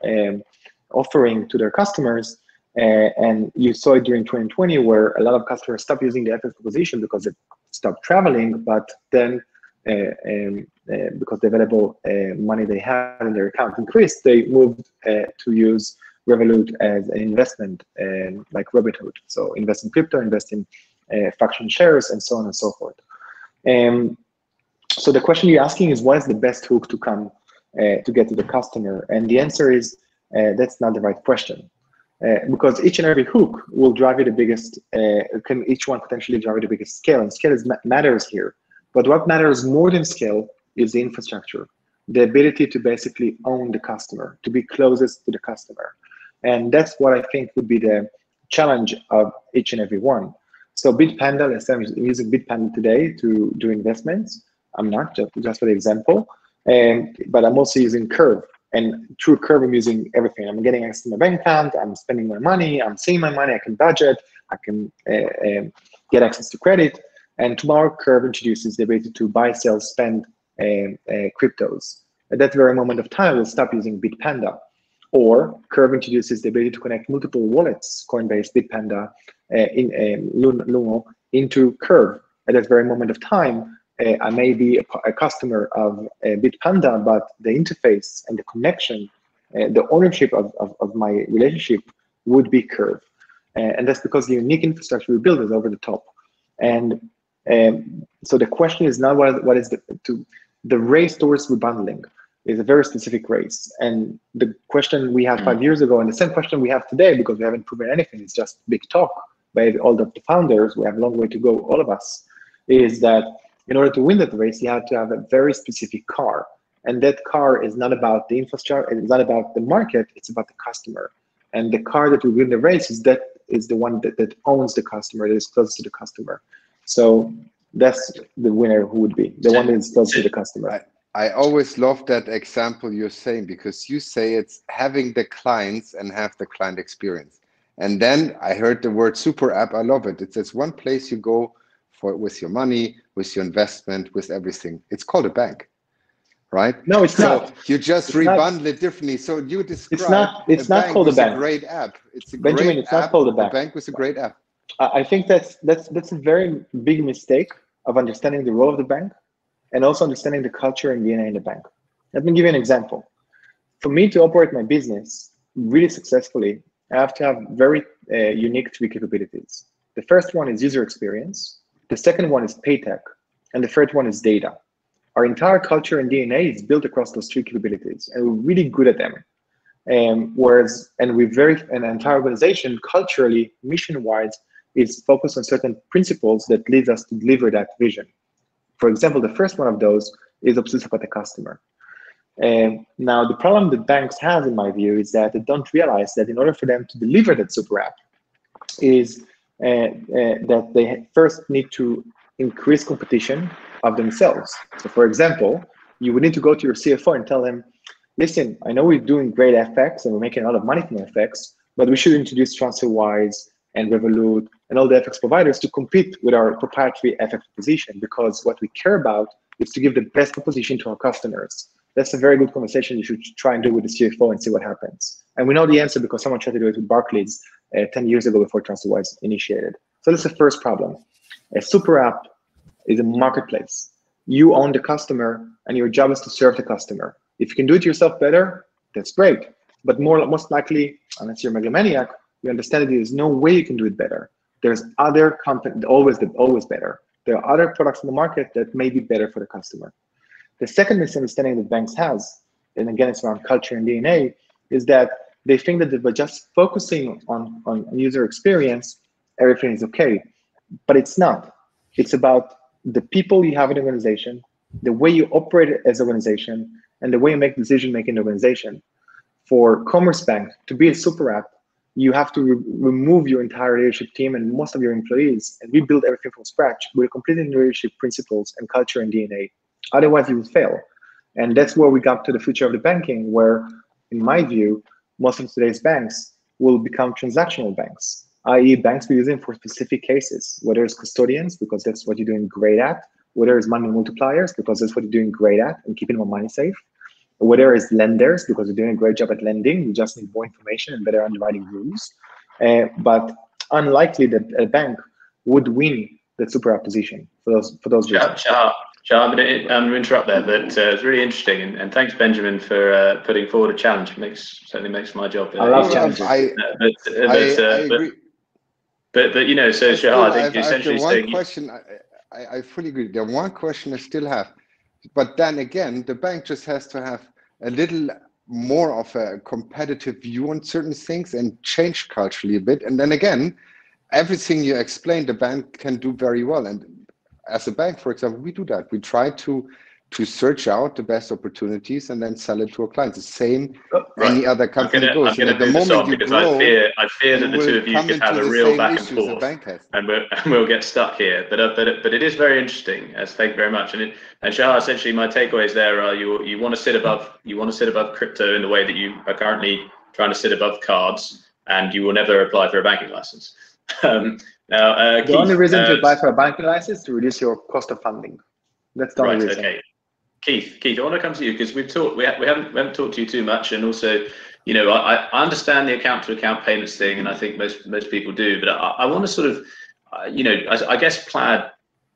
offering to their customers. And you saw it during 2020, where a lot of customers stopped using the FX proposition because they stopped traveling, but then because the available money they had in their account increased, they moved to use Revolut as an investment, like Robinhood. So invest in crypto, invest in fraction shares, and so on and so forth. So the question you're asking is, what is the best hook to come to get to the customer? And the answer is, that's not the right question. Because each and every hook will drive you the biggest, can each one potentially drive you the biggest scale, and scale matters here. But what matters more than scale is the infrastructure, the ability to basically own the customer, to be closest to the customer. And that's what I think would be the challenge of each and every one. So Bitpanda, let's say I'm using Bitpanda today to do investments. I'm not, just for the example, but I'm also using Curve. And through Curve, I'm using everything. I'm getting access to my bank account, I'm spending my money, I'm seeing my money, I can budget, I can get access to credit. And tomorrow, Curve introduces the ability to buy, sell, spend cryptos. At that very moment of time, we'll stop using Bitpanda. Or Curve introduces the ability to connect multiple wallets, Coinbase, Bitpanda, Luno, into Curve. At that very moment of time, I may be a customer of Bitpanda, but the interface and the connection, the ownership of my relationship would be Curve. And that's because the unique infrastructure we build is over the top. And so the question is not what is the race towards rebundling is a very specific race. And the question we had 5 years ago, and the same question we have today, because we haven't proven anything, it's just big talk by all the founders, we have a long way to go, all of us, is that in order to win that race, you have to have a very specific car. And that car is not about the infrastructure, it's not about the market, it's about the customer. And the car that will win the race is the one that owns the customer, that is close to the customer. So that's the winner who would be, the one that is close to the customer. I always love that example you're saying, because you say it's having the clients and have the client experience. And then I heard the word super app. I love it. It's one place you go for with your money, with your investment, with everything. It's called a bank, right? No, it's not. You just rebundle it differently. So you describe it's not called a bank. A great app. It's a Benjamin, great it's not app. called a bank. The bank was a great app. I think that's a very big mistake of understanding the role of the bank, and also understanding the culture and DNA in the bank. Let me give you an example. For me to operate my business really successfully, I have to have very unique 3 capabilities. The first one is user experience. The second one is pay tech. And the third one is data. Our entire culture and DNA is built across those 3 capabilities, and we're really good at them. And the entire organization, culturally, mission-wise, is focused on certain principles that leads us to deliver that vision. For example, the first one of those is obsessive about the customer. Now, the problem that banks have, in my view, is that they don't realize that in order for them to deliver that super app, is that they first need to increase competition of themselves. So, for example, you would need to go to your CFO and tell him, listen, I know we're doing great FX and we're making a lot of money from FX, but we should introduce TransferWise and Revolut and all the FX providers to compete with our proprietary FX position, because what we care about is to give the best proposition to our customers. That's a very good conversation you should try and do with the CFO and see what happens. And we know the answer because someone tried to do it with Barclays 10 years ago before TransferWise initiated. So that's the first problem. A super app is a marketplace. You own the customer and your job is to serve the customer. If you can do it yourself better, that's great. But most likely, unless you're a megalomaniac, you understand that there's no way you can do it better. There's other companies, always better. There are other products in the market that may be better for the customer. The second misunderstanding that banks has, and again, it's around culture and DNA, is that they think that by just focusing on user experience, everything is okay. But it's not. It's about the people you have in the organization, the way you operate as an organization, and the way you make decision-making in the organization. For Commerzbank to be a super app, you have to remove your entire leadership team and most of your employees and rebuild everything from scratch with completely new leadership principles and culture and DNA. Otherwise, you will fail. And that's where we got to the future of the banking, where, in my view, most of today's banks will become transactional banks, i.e. banks we use them for specific cases, whether it's custodians, because that's what you're doing great at, whether it's money multipliers, because that's what you're doing great at and keeping more money safe, whether it's lenders, because you're doing a great job at lending, you just need more information and better underwriting rules. But unlikely that a bank would win the super app position for those reasons. Shachar, I'm going to interrupt there, but it's really interesting, and thanks, Benjamin, for putting forward a challenge. Certainly makes my job I love challenges. I agree. But you know, so Shachar, I think you're essentially saying. Question, I fully agree. The one question I still have, but then again, the bank just has to have a little more of a competitive view on certain things and change culturally a bit. And then again, everything you explained, the bank can do very well. And as a bank, for example, we do that. We try to search out the best opportunities and then sell it to our clients. The same any other company goes. I'm going to move this on because I fear that the two of you could have a real back and forth, and we'll get stuck here. But it is very interesting. Thank you very much. And Shachar, essentially, my takeaways there are you want to sit above crypto in the way that you are currently trying to sit above cards, and you will never apply for a banking license. Now, the only reason to apply for a banking license is to reduce your cost of funding. That's the only reason. Okay. Keith, I want to come to you because we haven't talked to you too much, and also, you know, I understand the account-to-account payments thing, and I think most people do, but I want to sort of, you know, I guess Plaid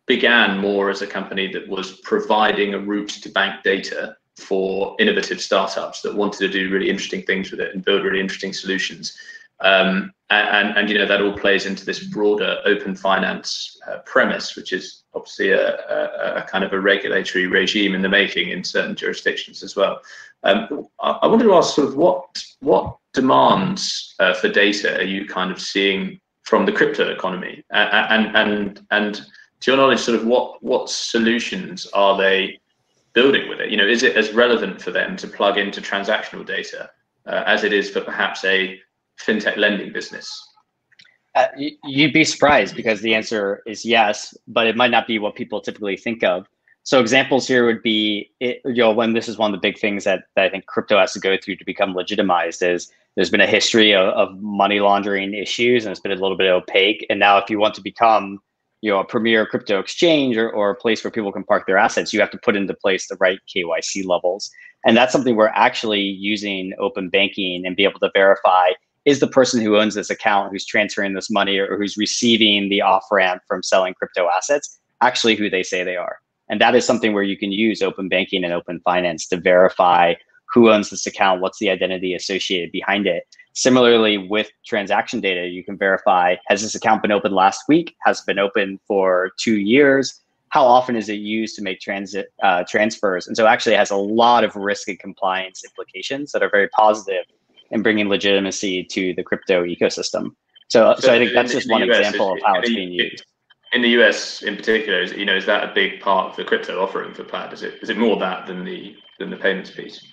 began more as a company that was providing a route to bank data for innovative startups that wanted to do really interesting things with it and build really interesting solutions. And you know, that all plays into this broader open finance premise, which is obviously a kind of a regulatory regime in the making in certain jurisdictions as well. I wanted to ask sort of what demands for data are you kind of seeing from the crypto economy, and to your knowledge, sort of what solutions are they building with it? You know, is it as relevant for them to plug into transactional data as it is for perhaps a fintech lending business? You'd be surprised because the answer is yes, but it might not be what people typically think of. So examples here would be, when this is one of the big things that I think crypto has to go through to become legitimized is there's been a history of money laundering issues, and it's been a little bit opaque. And now if you want to become, a premier crypto exchange or a place where people can park their assets, you have to put into place the right KYC levels. And that's something we're actually using open banking and be able to verify, is the person who owns this account, who's transferring this money, or who's receiving the off-ramp from selling crypto assets, actually who they say they are. And that is something where you can use open banking and open finance to verify who owns this account, what's the identity associated behind it. Similarly, with transaction data, you can verify, has this account been open last week? Has it been open for 2 years? How often is it used to make transfers? And so actually it has a lot of risk and compliance implications that are very positive in bringing legitimacy to the crypto ecosystem. So I think that's just one example of how it's being used. In the US, in particular, is that a big part of the crypto offering for Plaid? Is it more that than the payments piece?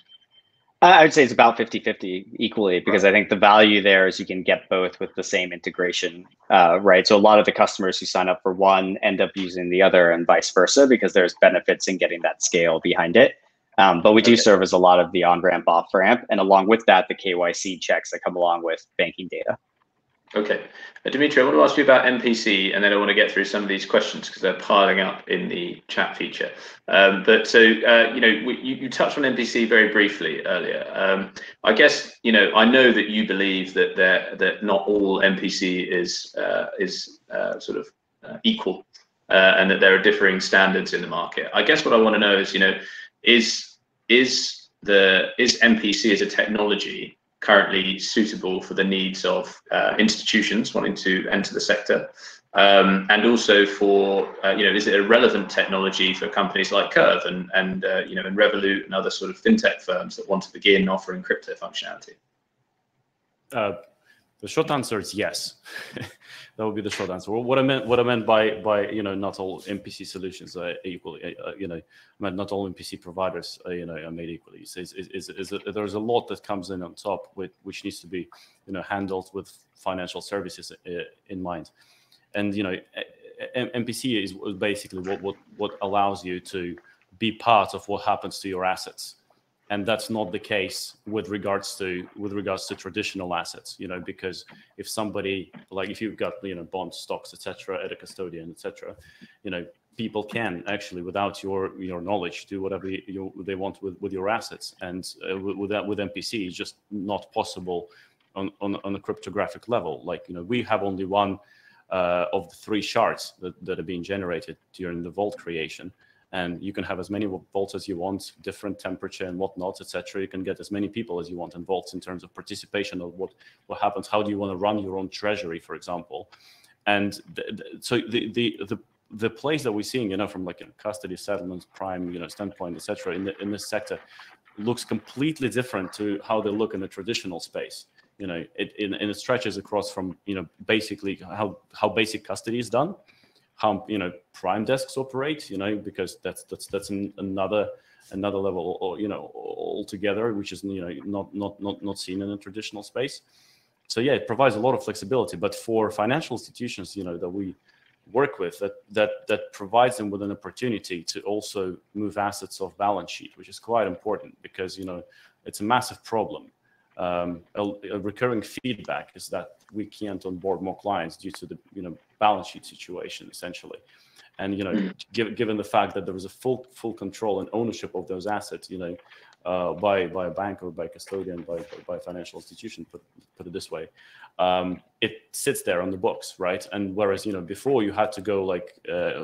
I would say it's about 50-50 equally, because I think the value there is you can get both with the same integration, right? So a lot of the customers who sign up for one end up using the other, and vice versa, because there's benefits in getting that scale behind it. But we do serve as a lot of the on-ramp, off-ramp, and along with that, the KYC checks that come along with banking data. Okay. Dmitry, I want to ask you about MPC, and then I want to get through some of these questions because they're piling up in the chat feature. You touched on MPC very briefly earlier. I guess, I know that you believe that not all MPC is equal, and that there are differing standards in the market. I guess what I want to know is MPC as a technology currently suitable for the needs of institutions wanting to enter the sector, and also for is it a relevant technology for companies like Curve and Revolut and other sort of fintech firms that want to begin offering crypto functionality? The short answer is yes. That would be the short answer. What I meant by not all MPC solutions are equally, I meant not all MPC providers are made equally. There's a lot that comes in on top which needs to be handled with financial services in mind, and MPC is basically what allows you to be part of what happens to your assets. And that's not the case with regards to traditional assets, because if somebody, like if you've got bonds, stocks, etc., at a custodian, etc., people can actually, without your knowledge, do whatever they want with your assets. And with MPC, it's just not possible on a cryptographic level. Like we have only one of the 3 shards that are being generated during the vault creation. And you can have as many vaults as you want, different temperature and whatnot, etc. You can get as many people as you want involved in terms of participation of what happens. How do you want to run your own treasury, for example? And so the place that we're seeing, from like custody, settlements, prime, standpoint, etc. in this sector, looks completely different to how they look in the traditional space. It stretches across from basically how basic custody is done, how prime desks operate, because that's another level, or altogether, which is not seen in a traditional space. So yeah, it provides a lot of flexibility. But for financial institutions, that we work with, that provides them with an opportunity to also move assets off balance sheet, which is quite important, because it's a massive problem. A recurring feedback is that we can't onboard more clients due to the balance sheet situation, essentially. And given the fact that there is a full control and ownership of those assets, by a bank or by custodian, by a financial institution, put it this way, it sits there on the books, right? And whereas before you had to go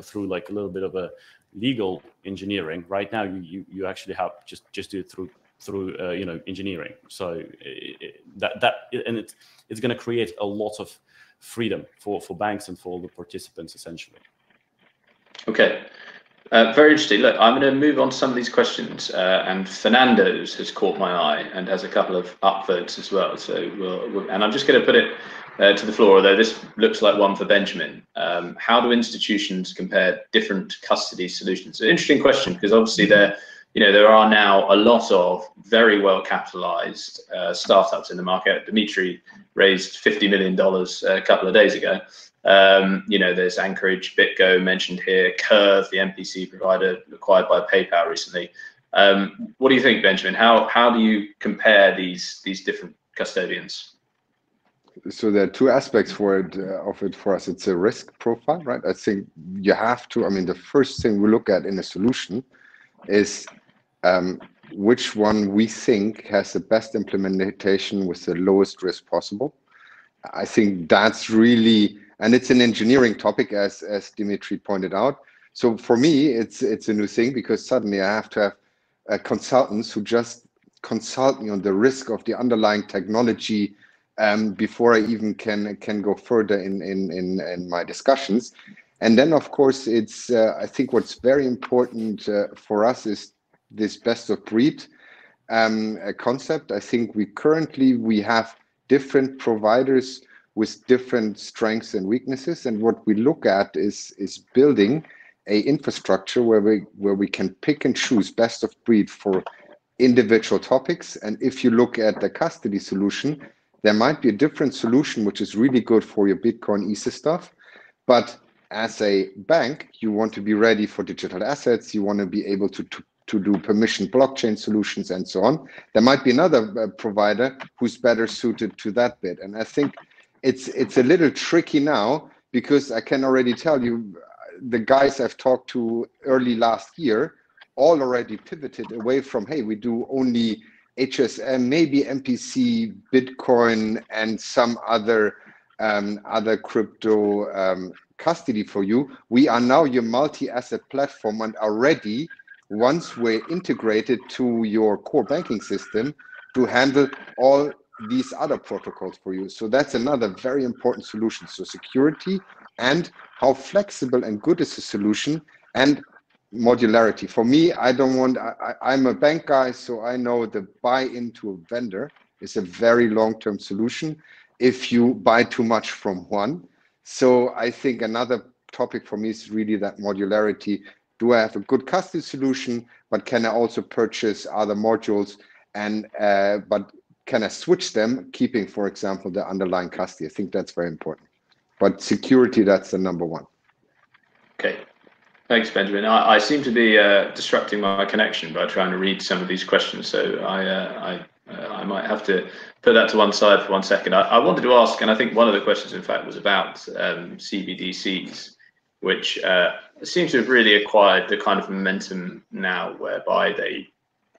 through a little bit of a legal engineering, right now you actually have just do it through engineering. So it's going to create a lot of freedom for banks and for all the participants, essentially. Okay, very interesting. Look, I'm going to move on to some of these questions, and Fernando's has caught my eye and has a couple of upvotes as well. So and I'm just going to put it to the floor, although this looks like one for Benjamin. How do institutions compare different custody solutions? An interesting question, because obviously there are now a lot of very well capitalized startups in the market. Dmitry raised $50 million a couple of days ago. There's Anchorage, BitGo mentioned here, Curve, the MPC provider acquired by PayPal recently. What do you think, Benjamin? How do you compare these different custodians? So there are 2 aspects of it for us. It's a risk profile, right? I think you have to, the first thing we look at in a solution is which one we think has the best implementation with the lowest risk possible. I think that's really, and it's an engineering topic, as Dmitry pointed out. So for me, it's a new thing, because suddenly I have to have consultants who just consult me on the risk of the underlying technology before I even can go further in my discussions. And then, of course, it's I think what's very important for us is this best of breed concept. I think we have different providers with different strengths and weaknesses. And what we look at is building a infrastructure where we can pick and choose best of breed for individual topics. And if you look at the custody solution, there might be a different solution which is really good for your Bitcoin Ether stuff. But as a bank, you want to be ready for digital assets. You want to be able to do permissioned blockchain solutions and so on. There might be another provider who's better suited to that bit. And I think it's a little tricky now, because I can already tell you the guys I've talked to early last year all already pivoted away from, hey, we do only HSM, maybe MPC, Bitcoin, and some other crypto custody for you. We are now your multi-asset platform and are ready, once we're integrated to your core banking system, to handle all these other protocols for you. So that's another very important solution. So security and how flexible and good is the solution, and modularity. For me, I'm a bank guy, so I know the buy into a vendor is a very long-term solution if you buy too much from one. So I think another topic for me is really that modularity. Do I have a good custody solution, but can I also purchase other modules, and but can I switch them, keeping, for example, the underlying custody? I think that's very important. But security, that's the number one. Okay. Thanks, Benjamin. I seem to be disrupting my connection by trying to read some of these questions, so I might have to put that to one side for 1 second. I wanted to ask, and I think one of the questions, in fact, was about CBDCs, which seem to have really acquired the kind of momentum now whereby they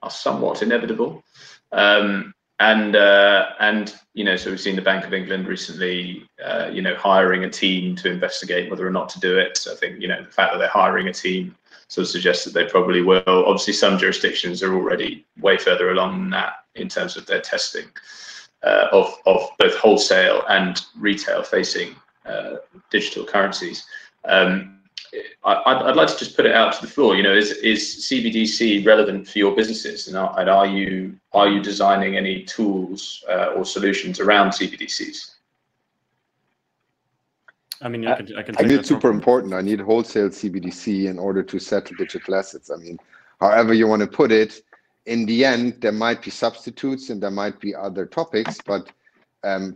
are somewhat inevitable. And you know, so we've seen the Bank of England recently, you know, hiring a team to investigate whether or not to do it. So I think, you know, the fact that they're hiring a team sort of suggests that they probably will. Obviously, some jurisdictions are already way further along than that in terms of their testing of both wholesale and retail-facing digital currencies. I'd like to just put it out to the floor. You know, is CBDC relevant for your businesses, and are you designing any tools or solutions around CBDCs? I mean, I can. I need it's super important. I need wholesale CBDC in order to settle digital assets. I mean, however you want to put it, in the end, there might be substitutes and there might be other topics, but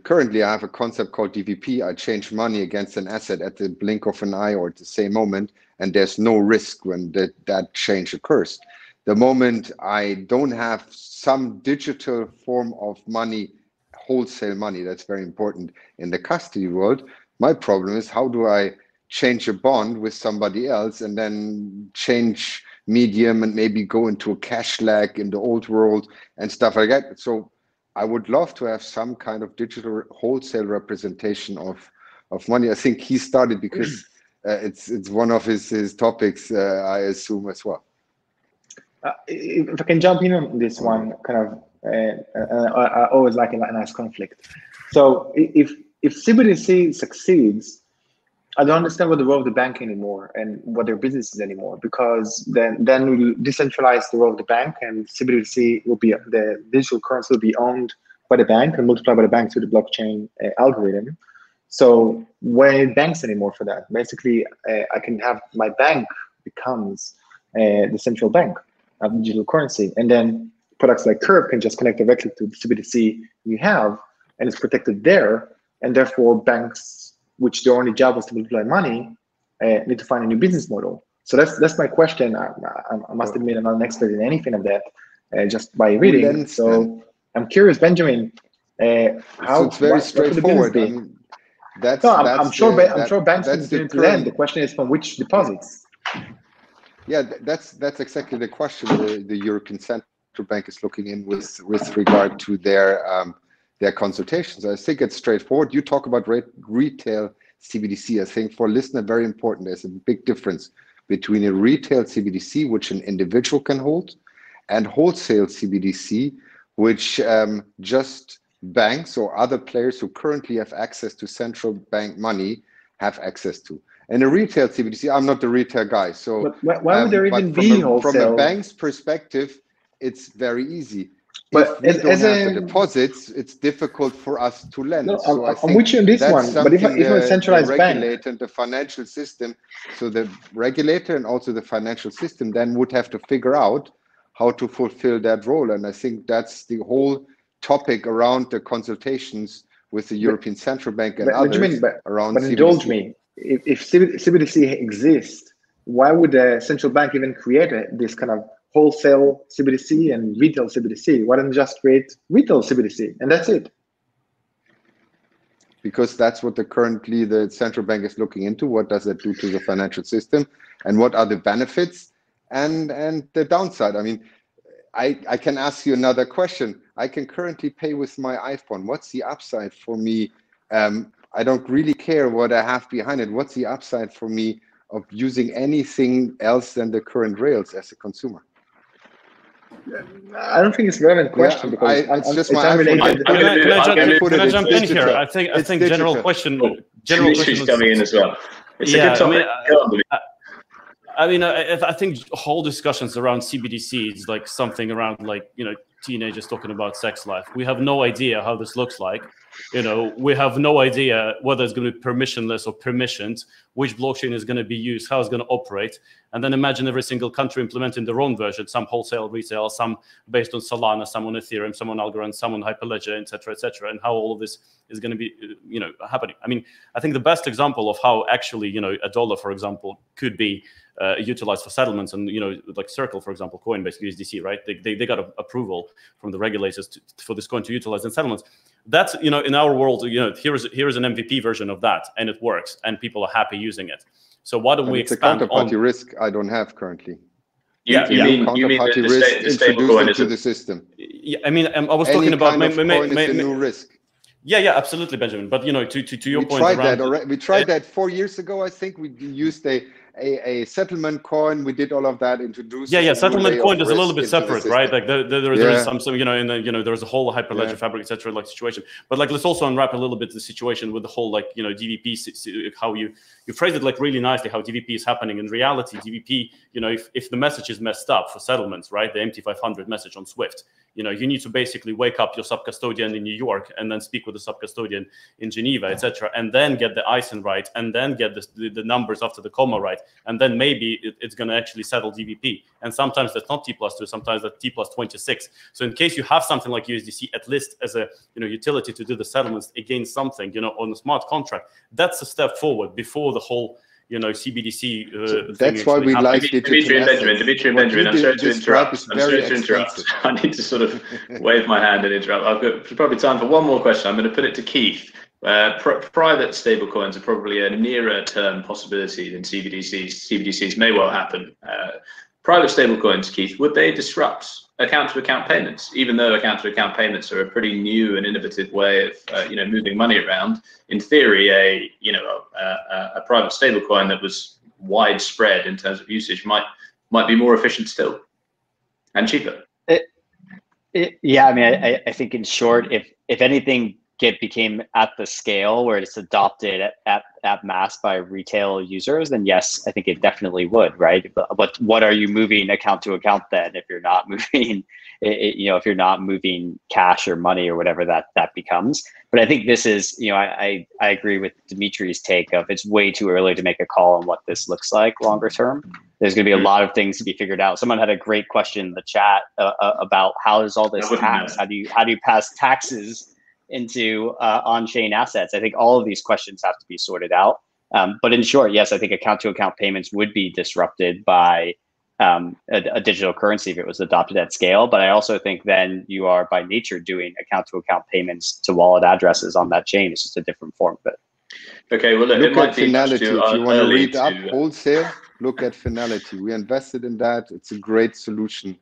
currently I have a concept called DVP. I change money against an asset at the blink of an eye or at the same moment, and there's no risk when that change occurs. The moment I don't have some digital form of money, wholesale money, that's very important in the custody world. My problem is, how do I change a bond with somebody else and then change medium and maybe go into a cash lag in the old world and stuff like that. So I would love to have some kind of digital wholesale representation of money. I think he started because it's one of his topics, I assume, as well. If I can jump in on this one, kind of, I always like a nice conflict. So if CBDC succeeds, I don't understand what the role of the bank anymore and what their business is anymore, because then we'll decentralize the role of the bank, and CBDC will be, the digital currency will be owned by the bank and multiplied by the bank through the blockchain algorithm. So when it banks anymore for that, basically I can have my bank becomes the central bank of digital currency, and then products like Curve can just connect directly to the CBDC you have, and it's protected there, and therefore banks, which their only job was to multiply money, need to find a new business model. So that's my question. I must admit I'm not an expert in anything of that, just by reading. So I'm curious, Benjamin, how it's very straightforward. I mean, I'm sure banks continue to lend. The question is from which deposits? Yeah, that's exactly the question the European Central Bank is looking in with regard to their consultations. I think it's straightforward. You talk about retail CBDC. I think for a listener, very important. There's a big difference between a retail CBDC, which an individual can hold, and wholesale CBDC, which just banks or other players who currently have access to central bank money have access to. And a retail CBDC, I'm not the retail guy. So but why would there even be wholesale? From a bank's perspective, it's very easy. But if we don't have the deposits, it's difficult for us to lend. No, so I'm with you on this one. But if I'm a centralized bank, regulator and the financial system, so the regulator and also the financial system then would have to figure out how to fulfill that role. And I think that's the whole topic around the consultations with the European Central Bank and others around but CBDC. Indulge me, if CBDC exists, why would the central bank even create this kind of wholesale CBDC and retail CBDC? Why don't just create retail CBDC and that's it? Because that's what currently the central bank is looking into. What does that do to the financial system, and what are the benefits and the downside? I mean, I can ask you another question. I can currently pay with my iPhone. What's the upside for me? I don't really care what I have behind it. What's the upside for me of using anything else than the current rails as a consumer? I don't think it's a relevant question, because it's just it's my unrelated. Can I jump in here? I think general question. Dimitri's coming in as well. It's a good topic. I think whole discussions around CBDC is like something around like, teenagers talking about sex life. We have no idea how this looks like. We have no idea whether it's going to be permissionless or permissioned, which blockchain is going to be used, how it's going to operate. And then imagine every single country implementing their own version, some wholesale, retail, some based on Solana, some on Ethereum, some on Algorand, some on Hyperledger, etc., and how all of this is going to be, happening. I mean, I think the best example of how actually, a dollar, for example, could be utilized for settlements, and like Circle, for example, Coinbase, USDC, right? They got approval from the regulators for this coin to utilize in settlements. That's in our world, here is an MVP version of that, and it works, and people are happy using it. So why don't we expand on? It's a counterparty risk I don't have currently. You mean the stable coin into the system? Yeah, I mean, I was talking about coin is a new risk. Yeah, absolutely, Benjamin. But to your point, we tried that 4 years ago. I think we used a settlement coin. We did all of that. Introduced. Yeah. Settlement coin is a little bit separate, right? Like there is some there's a whole Hyperledger fabric, etc. like situation. But like let's also unwrap a little bit the situation with the whole DVP. How you phrased it like really nicely. How DVP is happening in reality. DVP, if the message is messed up for settlements, right? The MT500 message on Swift. You need to basically wake up your sub-custodian in New York and then speak with the sub-custodian in Geneva, etc., and then get the ISIN right, and then get the numbers after the comma right, and then maybe it's going to actually settle DVP. And sometimes that's not T+2, sometimes that's T+26. So in case you have something like USDC, at least as a utility to do the settlements against something, on a smart contract, that's a step forward before the whole CBDC. That's why we like Dmitry and Benjamin. I'm sorry to interrupt. I need to sort of wave my hand and interrupt. I've got probably time for one more question. I'm going to put it to Keith. Private stablecoins are probably a nearer term possibility than CBDCs. CBDCs may well happen. Private stablecoins, Keith, would they disrupt account-to-account payments? Even though account-to-account payments are a pretty new and innovative way of moving money around, in theory, a private stablecoin that was widespread in terms of usage might be more efficient still and cheaper. Yeah, I mean, I think in short, if anything became at the scale where it's adopted at mass by retail users, then yes, I think it definitely would, right? But what are you moving account to account then if you're not moving, if you're not moving cash or money or whatever that becomes? But I think this is, I agree with Dimitri's take of it's way too early to make a call on what this looks like longer term. There's going to be a lot of things to be figured out. Someone had a great question in the chat about how is all this taxed? How do you pass taxes into on-chain assets? I think all of these questions have to be sorted out. But in short, yes, I think account-to-account payments would be disrupted by a digital currency if it was adopted at scale. But I also think then you are by nature doing account-to-account payments to wallet addresses on that chain. It's just a different form of it. Okay, well, look at Finality. If you want to read up wholesale, look at Finality. We invested in that. It's a great solution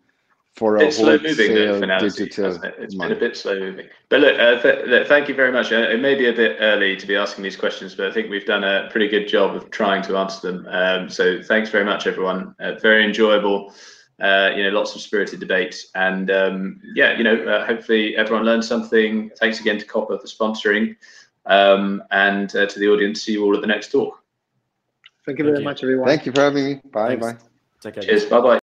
for a slow moving digital. It's been a bit slow moving. But look, thank you very much. It may be a bit early to be asking these questions, but I think we've done a pretty good job of trying to answer them. So thanks very much, everyone. Very enjoyable. Lots of spirited debate, and hopefully everyone learned something. Thanks again to Copper for sponsoring, and to the audience. See you all at the next talk. Thank you very much, everyone. Thank you for having me. Bye. Take care. Cheers. Bye.